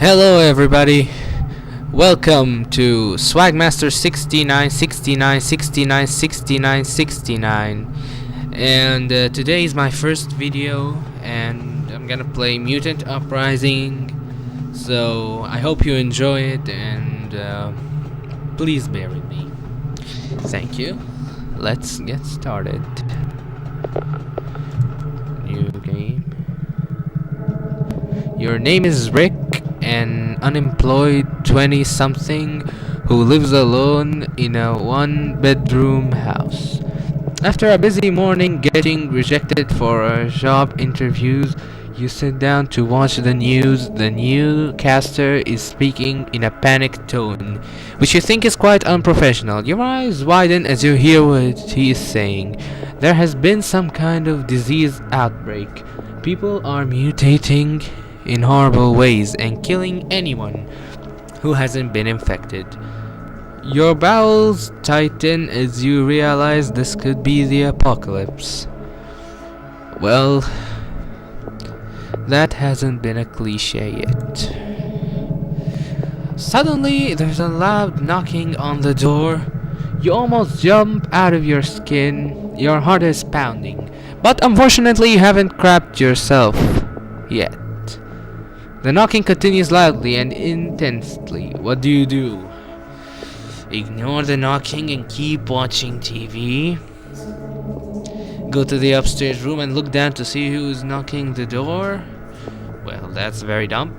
Hello everybody, welcome to Swagmaster 69 and today is my first video and I'm gonna play Mutant Uprising, so I hope you enjoy it and please bear with me. Thank you. Let's get started. New game. Your name is Rick, an unemployed 20-something who lives alone in a one-bedroom house. After a busy morning getting rejected for job interviews, you sit down to watch the news. The newscaster is speaking in a panicked tone, which you think is quite unprofessional. Your eyes widen as you hear what he is saying. There has been some kind of disease outbreak. People are mutating in horrible ways and killing anyone who hasn't been infected. Your bowels tighten as you realize this could be the apocalypse. Well, that hasn't been a cliche yet. Suddenly, there's a loud knocking on the door. You almost jump out of your skin. Your heart is pounding, but unfortunately you haven't crapped yourself yet. The knocking continues loudly and intensely. What do you do? Ignore the knocking and keep watching TV? Go to the upstairs room and look down to see who is knocking the door? Well, that's very dumb.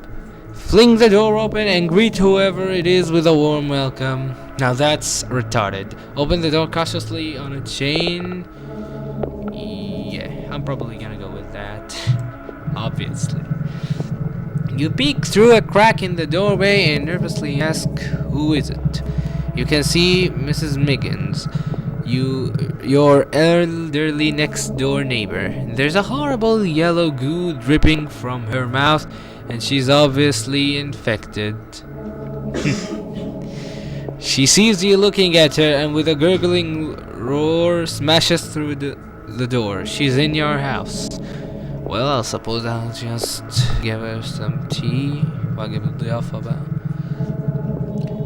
Fling the door open and greet whoever it is with a warm welcome. Now that's retarded. Open the door cautiously on a chain. Yeah, I'm probably gonna go with that. Obviously. You peek through a crack in the doorway and nervously ask, who is it? You can see Mrs. Miggins, your elderly next door neighbor. There's a horrible yellow goo dripping from her mouth and she's obviously infected. She sees you looking at her and with a gurgling roar smashes through the door. She's in your house. Well, I suppose I'll just give her some tea. I'll give it the alphabet.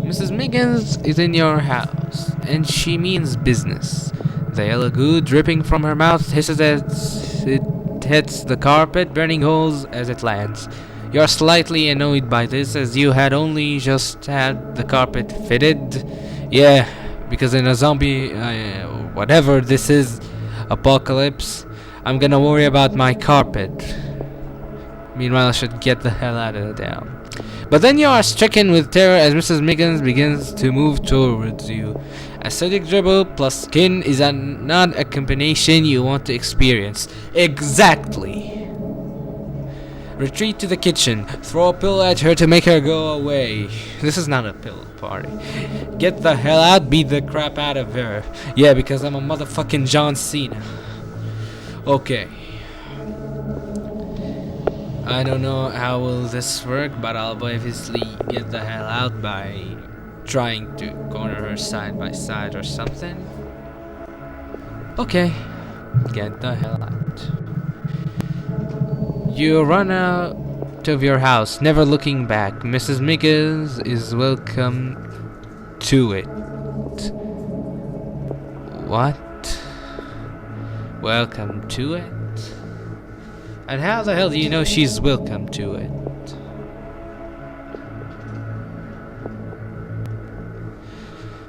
Mrs. Miggins is in your house, and she means business. The yellow goo dripping from her mouth hisses as it hits the carpet, burning holes as it lands. You're slightly annoyed by this, as you had only just had the carpet fitted. Yeah, because in a zombie, whatever this is, apocalypse, I'm gonna worry about my carpet. Meanwhile, I should get the hell out of town. But then you are stricken with terror as Mrs. Miggins begins to move towards you. Acidic dribble plus skin is not a combination you want to experience. Exactly. Retreat to the kitchen. Throw a pillow at her to make her go away. This is not a pillow party. Get the hell out, beat the crap out of her. Yeah, because I'm a motherfucking John Cena. Okay. I don't know how will this work, but I'll obviously get the hell out by trying to corner her side by side or something. Okay. Get the hell out. You run out of your house, never looking back. Mrs. Miggins is welcome to it. What? Welcome to it? And how the hell do you know she's welcome to it?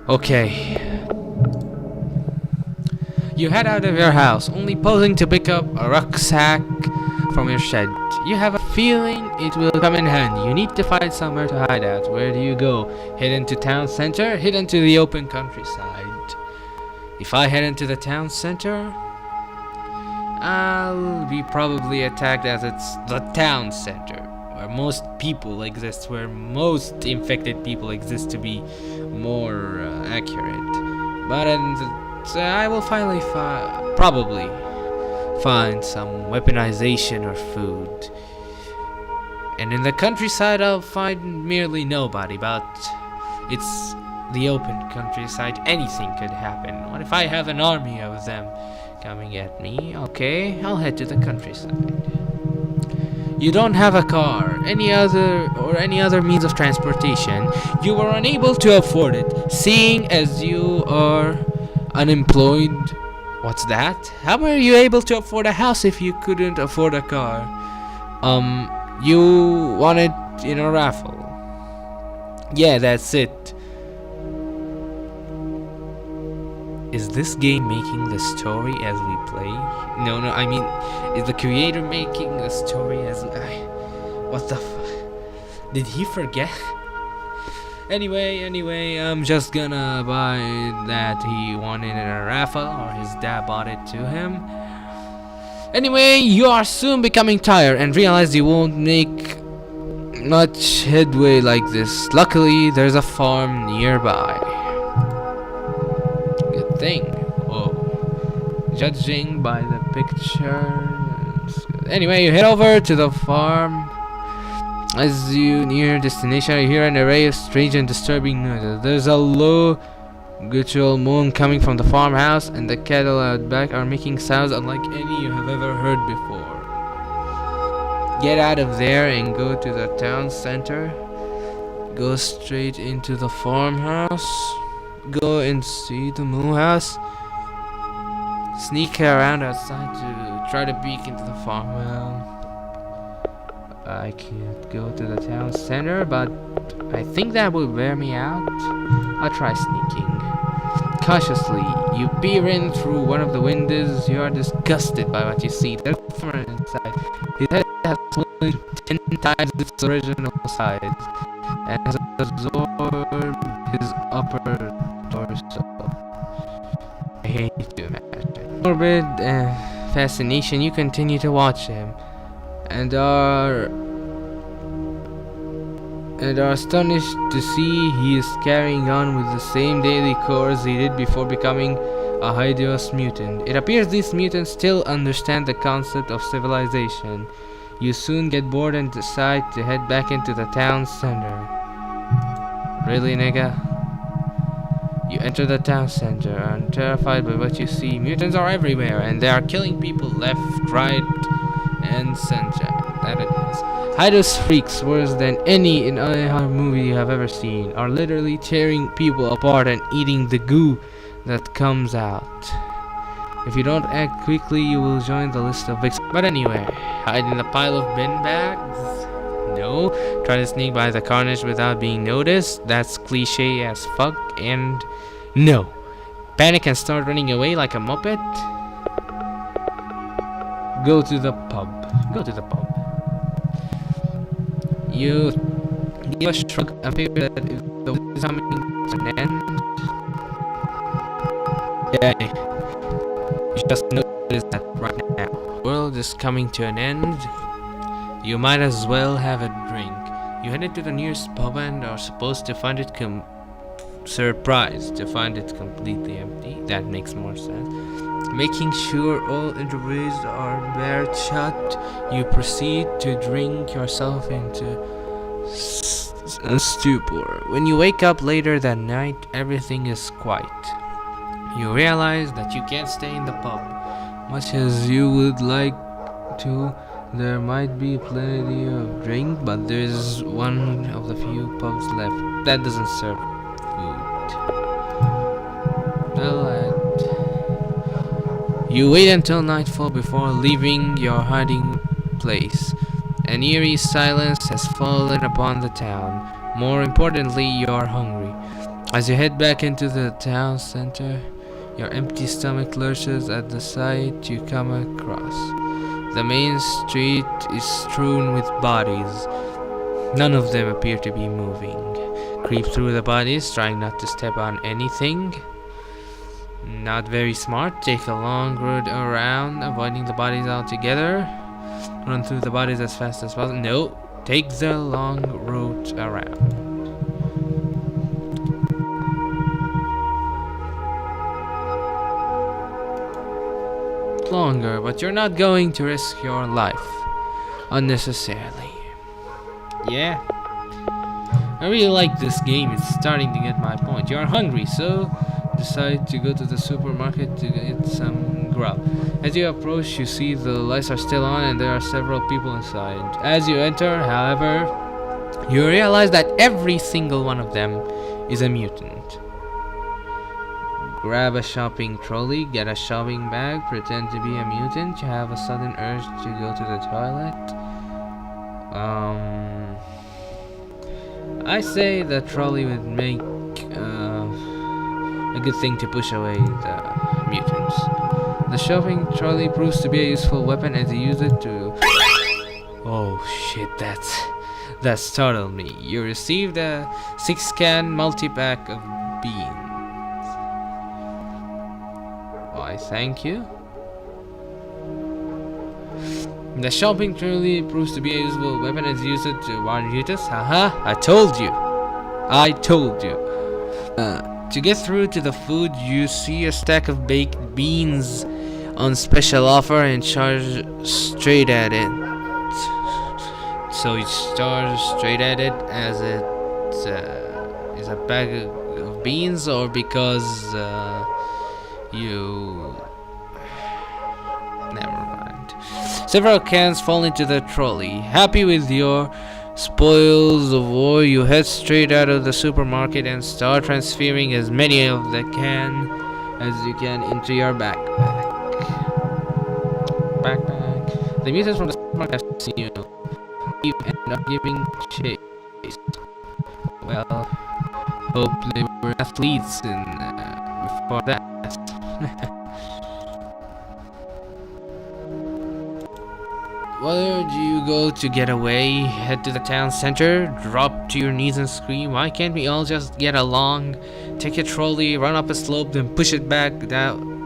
Okay. You head out of your house, only pausing to pick up a rucksack from your shed. You have a feeling it will come in handy. You need to find somewhere to hide out. Where do you go? Head into town center? Head into the open countryside. If I head into the town center, I'll be probably attacked as it's the town center, where most people exist, where most infected people exist, to be more accurate. But I will finally probably find some weaponization or food. And in the countryside I'll find merely nobody, but it's the open countryside. Anything could happen. What if I have an army of them coming at me? Okay, I'll head to the countryside. You don't have a car, any other means of transportation. You were unable to afford it, seeing as you are unemployed. What's that? How were you able to afford a house if you couldn't afford a car? You won it in a raffle. Yeah, that's it. Is this game making the story as we play? No, I mean, is the creator making the story as... what the did he forget? Anyway, I'm just gonna buy that he won it in a raffle, or his dad bought it to him. Anyway, you are soon becoming tired and realize you won't make much headway like this. Luckily, there's a farm nearby. Thing. Oh, judging by the picture. Anyway, you head over to the farm. As you near your destination, you hear an array of strange and disturbing noises. There's a low guttural moan coming from the farmhouse, and the cattle out back are making sounds unlike any you have ever heard before. Get out of there and go to the town center. Go straight into the farmhouse. Go and see the moo house. Sneak around outside to try to peek into the farm. Well, I can't go to the town center, but I think that will wear me out. I'll try sneaking. Cautiously, you peer in through one of the windows. You are disgusted by what you see. There's a farmer inside. His head has swollen 10 times its original size and has absorbed his upper torso. I hate to imagine. Morbid fascination, you continue to watch him and are astonished to see he is carrying on with the same daily chores he did before becoming a hideous mutant. It appears these mutants still understand the concept of civilization. You soon get bored and decide to head back into the town center. Really, nigga? You enter the town center and terrified by what you see. Mutants are everywhere and they are killing people left, right, and center. That it is. Hideous freaks, worse than any in other movie you have ever seen, are literally tearing people apart and eating the goo that comes out. If you don't act quickly, you will join the list of victims. But anyway, hide in a pile of bin bags? No. Try to sneak by the carnage without being noticed? That's cliche as fuck. And no. Panic and start running away like a muppet? Go to the pub. Go to the pub. You give a shrug and figure that if the world is coming to an end. Yeah, you just notice that right now. The world is coming to an end. You might as well have a drink. You headed to the nearest pub and are supposed to find it surprised to find it completely empty. That makes more sense. Making sure all entryways are barred shut, you proceed to drink yourself into a stupor. When you wake up later that night, everything is quiet. You realize that you can't stay in the pub. Much as you would like to, there might be plenty of drink, but there's one of the few pubs left that doesn't serve food. You wait until nightfall before leaving your hiding place. An eerie silence has fallen upon the town. More importantly, you are hungry. As you head back into the town center, your empty stomach lurches at the sight you come across. The main street is strewn with bodies. None of them appear to be moving. Creep through the bodies, trying not to step on anything. Not very smart. Take a long road around, avoiding the bodies altogether. Run through the bodies as fast as possible. No, take the long road around. Longer, but you're not going to risk your life unnecessarily. Yeah, I really like this game. It's starting to get my point. You're hungry, so decide to go to the supermarket to get some growl. As you approach, you see the lights are still on and there are several people inside. As you enter, however, you realize that every single one of them is a mutant. Grab a shopping trolley, get a shopping bag, pretend to be a mutant. You have a sudden urge to go to the toilet. I say the trolley would make a good thing to push away the mutants. The shopping trolley proves to be a useful weapon as you use it to... Oh shit, that startled me. You received a 6-can multi-pack of beans. Why, thank you. The shopping trolley proves to be a useful weapon as you use it to warn mutants. Haha, I told you. To get through to the food, you see a stack of baked beans on special offer and charge straight at it. So you charge straight at it as it is a bag of beans, or because you... Never mind. Several cans fall into the trolley. Happy with your spoils of war, you head straight out of the supermarket and start transferring as many of the can as you can into your backpack. The mutants from the supermarket have seen you and are giving chase. Well, hope they were athletes before that. Where do you go to get away? Head to the town center, drop to your knees and scream, why can't we all just get along? Take a trolley, run up a slope, then push it back down.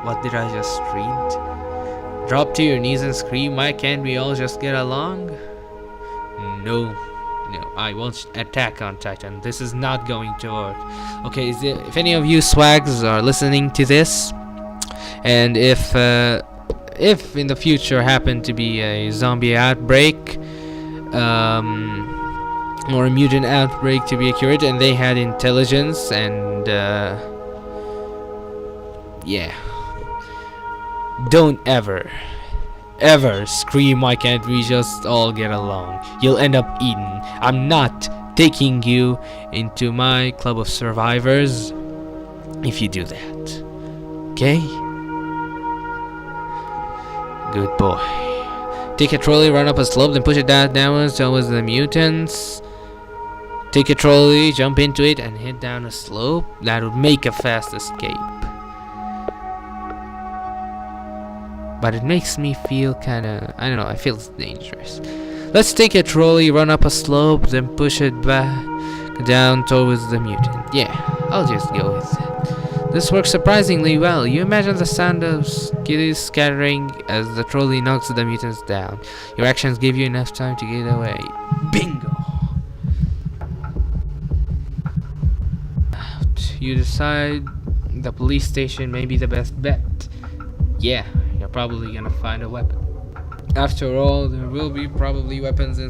What did I just read? Drop to your knees and scream, why can't we all just get along? No, I won't attack on Titan. This is not going to work. Okay, if any of you swags are listening to this, and if in the future happen to be a zombie outbreak, or a mutant outbreak to be accurate, and they had intelligence and yeah, don't ever scream, why can't we just all get along? You'll end up eaten. I'm not taking you into my club of survivors if you do that. Okay? Good boy. Take a trolley, run up a slope, then push it downwards towards the mutants. Take a trolley, jump into it, and head down a slope. That would make a fast escape. But it makes me feel kinda... I don't know, I feel it's dangerous. Let's take a trolley, run up a slope, then push it back down towards the mutant. Yeah, I'll just go with it. This works surprisingly well. You imagine the sound of skitties scattering as the trolley knocks the mutants down. Your actions give you enough time to get away. Bingo! You decide the police station may be the best bet. Yeah, you're probably gonna find a weapon. After all, there will be probably weapons in